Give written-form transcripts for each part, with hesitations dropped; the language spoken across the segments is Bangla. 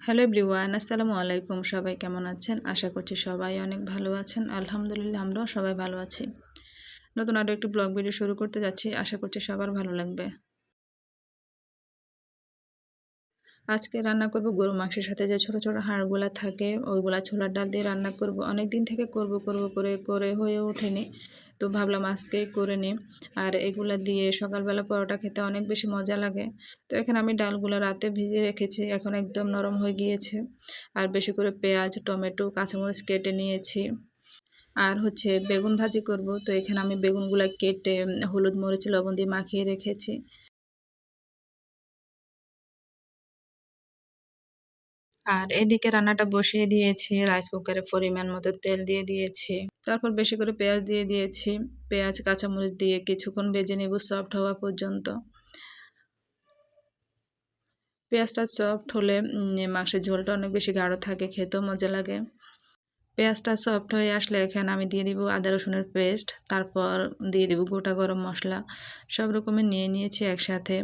হ্যালো এভরিওয়ান, আসসালামু আলাইকুম। সবাই কেমন আছেন? আশা করছি সবাই অনেক ভালো আছেন। আলহামদুলিল্লাহ আমরাও সবাই ভালো আছি। নতুন আরও একটি ব্লগ ভিডিও শুরু করতে যাচ্ছি। আশা করছি সবার ভালো লাগবে। আজকে রান্না করব গরু মাংসের সাথে যে ছোট ছোট হাড়গুলা থাকে ওইগুলা ছোলার ডাল দিয়ে রান্না করব। অনেক দিন থেকে করব করে করে হয়ে ওঠেনি, তো ভাবলাম আজকেই করে নিই। আর এগুলা দিয়ে সকালবেলা পরোটা খেতে অনেক বেশি মজা লাগে। তো এখানে আমি ডালগুলো রাতে ভিজিয়ে রেখেছি, এখন একদম নরম হয়ে গিয়েছে। আর বেশি করে পেঁয়াজ, টমেটো, কাঁচামরিচ কেটে নিয়েছি। আর হচ্ছে বেগুন ভাজি করব, তো এখানে আমি বেগুনগুলা কেটে হলুদ, মরিচ, লবণ দিয়ে মাখিয়ে রেখেছি। আর এদিকে রান্নাটা বসিয়ে দিয়েছি, রাইস কুকারে পরিমাণ মতো তেল দিয়ে দিয়েছি। তারপর বেশি করে পেঁয়াজ দিয়ে দিয়েছি। পেঁয়াজ, কাঁচামরিচ দিয়ে কিছুক্ষণ ভেজে নেব সফট হওয়া পর্যন্ত। পেঁয়াজটা সফট হলে মাংসের ঝোলটা অনেক বেশি গাঢ় থাকে, খেতেও মজা লাগে। পেঁয়াজটা সফট হয়ে আসলে এখানে আমি দিয়ে দিব আদা রসুনের পেস্ট, তারপর দিয়ে দিব গোটা গরম মশলা। সব রকমের নিয়ে নিয়েছি একসাথে,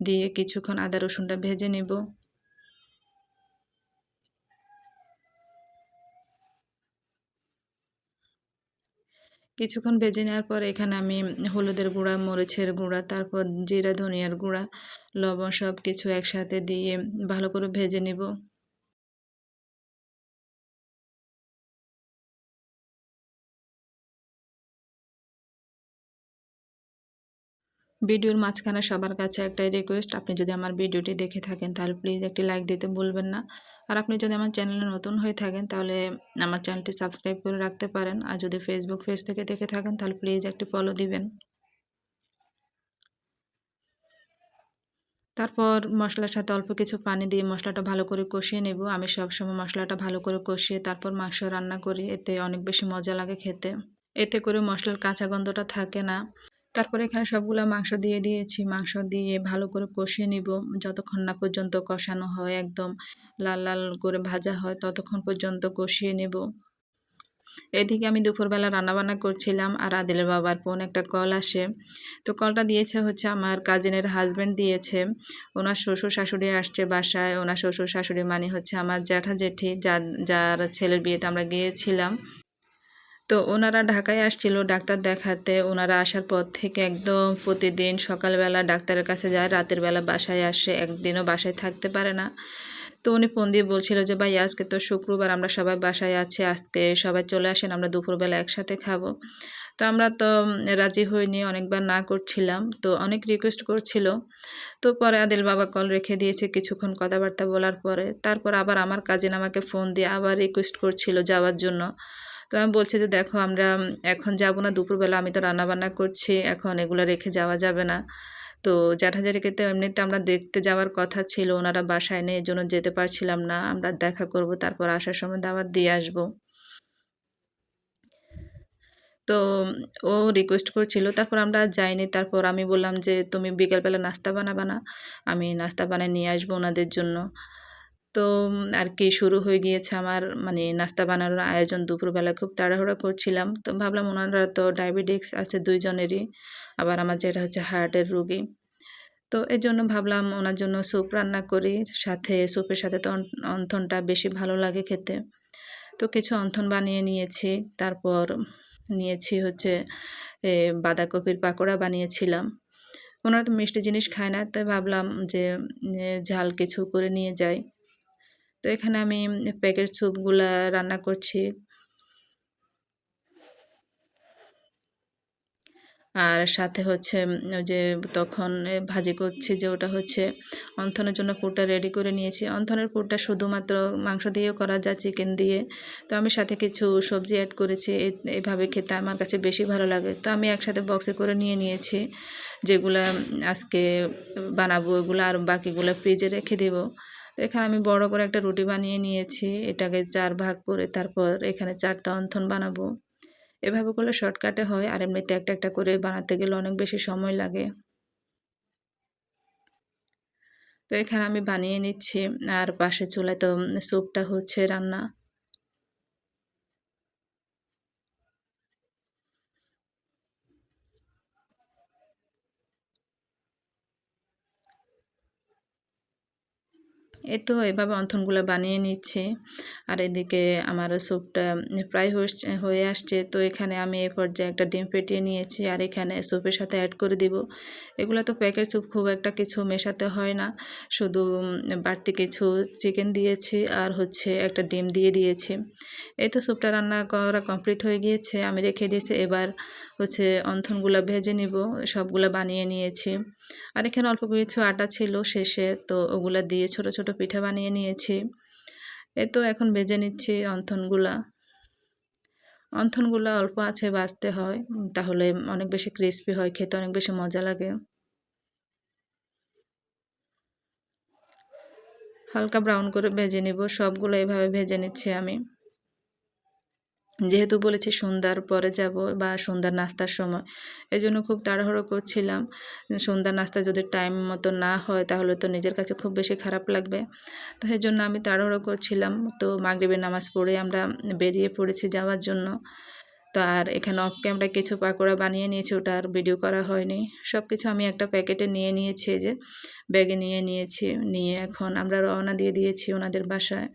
দিয়ে কিছুক্ষণ আদা রসুনটা ভেজে নেব। কিছুক্ষণ ভেজে নেওয়ার পর এখানে আমি হলুদের গুঁড়া, মরিচের গুঁড়া, তারপর জিরা, ধনিয়ার গুঁড়া, লবণ সব কিছু একসাথে দিয়ে ভালো করে ভেজে নেব। ভিডিওর মাঝখানে সবার কাছে একটাই রিকোয়েস্ট, আপনি যদি আমার ভিডিওটি দেখে থাকেন তাহলে প্লিজ একটি লাইক দিতে ভুলবেন না। আর আপনি যদি আমার চ্যানেলে নতুন হয়ে থাকেন তাহলে আমার চ্যানেলটি সাবস্ক্রাইব করে রাখতে পারেন। আর যদি ফেসবুক পেজ থেকে দেখে থাকেন তাহলে প্লিজ একটি ফলো দিবেন। তারপর মশলার সাথে অল্প কিছু পানি দিয়ে মশলাটা ভালো করে কষিয়ে নেব। আমি সবসময় মশলাটা ভালো করে কষিয়ে তারপর মাংস রান্না করি, এতে অনেক বেশি মজা লাগে খেতে। এতে করে মশলার কাঁচা গন্ধটা থাকে না। তারপরে এখানে সবগুলা মাংস দিয়ে দিয়েছি। মাংস দিয়ে ভালো করে কষিয়ে নিব, যতক্ষণ না পর্যন্ত কষানো হয়, একদম লাল লাল করে ভাজা হয় ততক্ষণ পর্যন্ত কষিয়ে নেব। এদিকে আমি দুপুরবেলা রান্নাবান্না করছিলাম আর আদিলের বাবার ফোন একটা কল আসে। তো কলটা দিয়েছে হচ্ছে আমার কাজিনের হাজব্যান্ড দিয়েছে। ওনার শ্বশুর শাশুড়ি আসছে বাসায়। ওনার শ্বশুর শাশুড়ি মানে হচ্ছে আমার জ্যাঠা জেঠি, যার ছেলের বিয়েতে আমরা গিয়েছিলাম। তো ওনারা ঢাকায় আসছিল ডাক্তার দেখাতে। ওনারা আসার পর থেকে একদম প্রতিদিন সকালবেলা ডাক্তারের কাছে যায়, রাতের বেলা বাসায় আসে, একদিনও বাসায় থাকতে পারে না। তো উনি ফোন দিয়ে বলছিল যে ভাই আজকে তো শুক্রবার, আমরা সবাই বাসায় আছি, আজকে সবাই চলে আসেন, আমরা দুপুরবেলা একসাথে খাবো। তো আমরা তো রাজি হইনি, অনেকবার না করছিলাম, তো অনেক রিকোয়েস্ট করছিল। তো পরে আদিল বাবা কল রেখে দিয়েছে কিছুক্ষণ কথাবার্তা বলার পরে। তারপর আবার আমার কাজিন আমাকে ফোন দিয়ে আবার রিকোয়েস্ট করছিল যাওয়ার জন্য। তো আমি বলছি যে দেখো আমরা এখন যাব না, দুপুরবেলা আমি তো রান্নাবান্না করছি, এখন এগুলো রেখে যাওয়া যাবে না। তো জ্যাঠাজেঠিকে তো এমনিতে আমরা দেখতে যাওয়ার কথা ছিল, ওনারা বাসায় নেই, এজন্য যেতে পারছিলাম না। আমরা দেখা করব, তারপর আসার সময় দাওয়াত দিয়ে আসব। তো ও রিকোয়েস্ট করছিল, তারপর আমরা আর যাইনি। তারপর আমি বললাম যে তুমি বিকেলবেলা নাস্তা বানাবা না, আমি নাস্তা বানিয়ে নিয়ে আসবো ওনাদের জন্য। তো আর কি শুরু হয়ে গিয়েছে আমার মানে নাস্তা বানানোর আয়োজন। দুপুরবেলা খুব তাড়াহুড়া করছিলাম, তো ভাবলাম ওনারা তো ডায়াবেটিক্স আছে দুইজনেরই, আবার আমার যেটা হচ্ছে হার্টের রোগী। তো এজন্য ভাবলাম ওনার জন্য স্যুপ রান্না করি, সাথে স্যুপের সাথে তো অন্থনটা বেশি ভালো লাগে খেতে। তো কিছু অন্থন বানিয়ে নিয়েছি। তারপর নিয়েছি হচ্ছে বাঁধাকপির পাকোড়া বানিয়েছিলাম। ওনারা তো মিষ্টি জিনিস খায় না, তাই ভাবলাম যে ঝাল কিছু করে নিয়ে যাই। তো এখানে আমি প্যাকেট স্যুপগুলা রান্না করছি। আর সাথে হচ্ছে ওই যে তখন ভাজি করছি, যে ওটা হচ্ছে অন্থনের জন্য পুরটা রেডি করে নিয়েছি। অন্থনের পুরটা শুধুমাত্র মাংস দিয়েও করা যায়, চিকেন দিয়ে। তো আমি সাথে কিছু সবজি অ্যাড করেছি, এভাবে খেতে আমার কাছে বেশি ভালো লাগে। তো আমি একসাথে বক্সে করে নিয়ে নিয়েছি, যেগুলা আজকে বানাবো ওগুলো, আর বাকিগুলো ফ্রিজে রেখে দেবো। তো এখানে আমি বড় করে একটা রুটি বানিয়ে নিয়েছি, এটাকে 4 ভাগ করে তারপর এখানে 4টা অন্থন বানাবো। এভাবে করলে শর্টকাটে হয়, আর এমনিতে একটা একটা করে বানাতে গেলে অনেক বেশি সময় লাগে। তো এখানে আমি বানিয়ে নিচ্ছি, আর পাশে চুলায় তো স্যুপটা হচ্ছে রান্না। এই তো এভাবে অন্থনগুলো বানিয়ে নিচ্ছি। আর এদিকে আমার স্যুপটা প্রায় হয়ে আসছে। তো এখানে আমি এই পর্যায়ে একটা ডিম ফেটিয়ে নিয়েছি আর এখানে স্যুপের সাথে অ্যাড করে দিব। এগুলো তো প্যাকেট স্যুপ, খুব একটা কিছু মেশাতে হয় না, শুধু বাড়তি কিছু চিকেন দিয়েছি আর হচ্ছে একটা ডিম দিয়ে দিয়েছি। এই তো স্যুপটা রান্না করা কমপ্লিট হয়ে গিয়েছে, আমি রেখে দিয়েছি। এবার হচ্ছে অন্থনগুলো ভেজে নিব, সবগুলো বানিয়ে নিয়েছি। আর এখানে অল্প কিছু আটা ছিল শেষে, তো ওগুলা দিয়ে ছোট ছোট পিঠা বানিয়ে নিয়েছি। এই তো এখন ভেজে নিচ্ছি অন্থনগুলা। অন্থনগুলা অল্প আছে ভাজতে হয়, তাহলে অনেক বেশি ক্রিস্পি হয়, খেতে অনেক বেশি মজা লাগে। হালকা ব্রাউন করে ভেজে নিব, সবগুলো এভাবে ভেজে নিচ্ছি আমি। যেহেতু বলেছি সন্ধ্যার পরে যাব বা সন্ধ্যার নাস্তার সময়, এজন্য খুব তাড়াহুড়ো করছিলাম। সন্ধ্যার নাস্তা যদি টাইম মতো না হয় তাহলে তো নিজের কাছে খুব বেশি খারাপ লাগবে। তো এজন্য আমি তাড়াহুড়ো করছিলাম। তো মাগরিবের নামাজ পড়ে আমরা বেরিয়ে পড়েছি যাওয়ার জন্য। তো আর এখানে অফ ক্যামেরায় কিছু পাকোড়া বানিয়ে নিয়েছি, ওটা আর ভিডিও করা হয়নি। সব কিছু আমি একটা প্যাকেটে নিয়ে নিয়েছি, এই যে ব্যাগে নিয়ে নিয়েছি। নিয়ে এখন আমরা রওনা দিয়ে দিয়েছি ওনাদের বাসায়।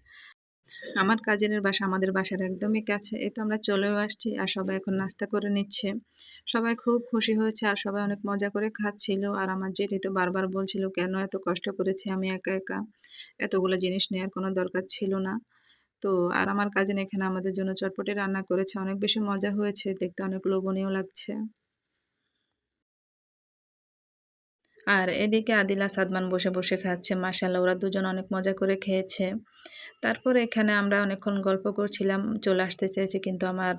আমার কাজিনের বাসা আমাদের বাসার একদমই কাছে। এই তো আমরা চলেও আসছি আর সবাই এখন নাস্তা করে নিচ্ছে। সবাই খুব খুশি হয়েছে আর সবাই অনেক মজা করে খাচ্ছিল। আর আমার জেঠি তো বারবার বলছিল, কেন এত কষ্ট করেছি আমি একা একা, এতগুলো জিনিস নেওয়ার কোনো দরকার ছিল না। তো আর আমার কাজিন এখানে আমাদের জন্য চটপটি রান্না করেছে, অনেক বেশি মজা হয়েছে, দেখতে অনেক লোভনীয় লাগছে। আর এদিকে আদিলা সাদমান বসে বসে খাচ্ছে, মাশাআল্লাহ ওরা দুজন অনেক মজা করে খেয়েছে। তারপরে এখানে আমরা অনেকক্ষণ গল্প করছিলাম, চলে আসতে চেয়েছি কিন্তু আমার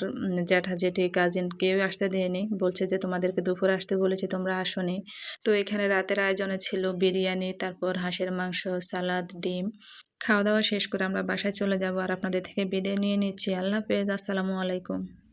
জ্যাঠা জেঠি কাজিন কেউই আসতে দেয়নি, বলছে যে তোমাদেরকে দুপুরে আসতে বলেছি তোমরা আসোনি। তো এখানে রাতের আয়োজনে ছিল বিরিয়ানি, তারপর হাঁসের মাংস, সালাদ, ডিম। খাওয়া দাওয়া শেষ করে আমরা বাসায় চলে যাব আর আপনাদের থেকে বিদায় নিয়ে নিচ্ছি। আল্লাহ হাফেজ, আসসালামু আলাইকুম।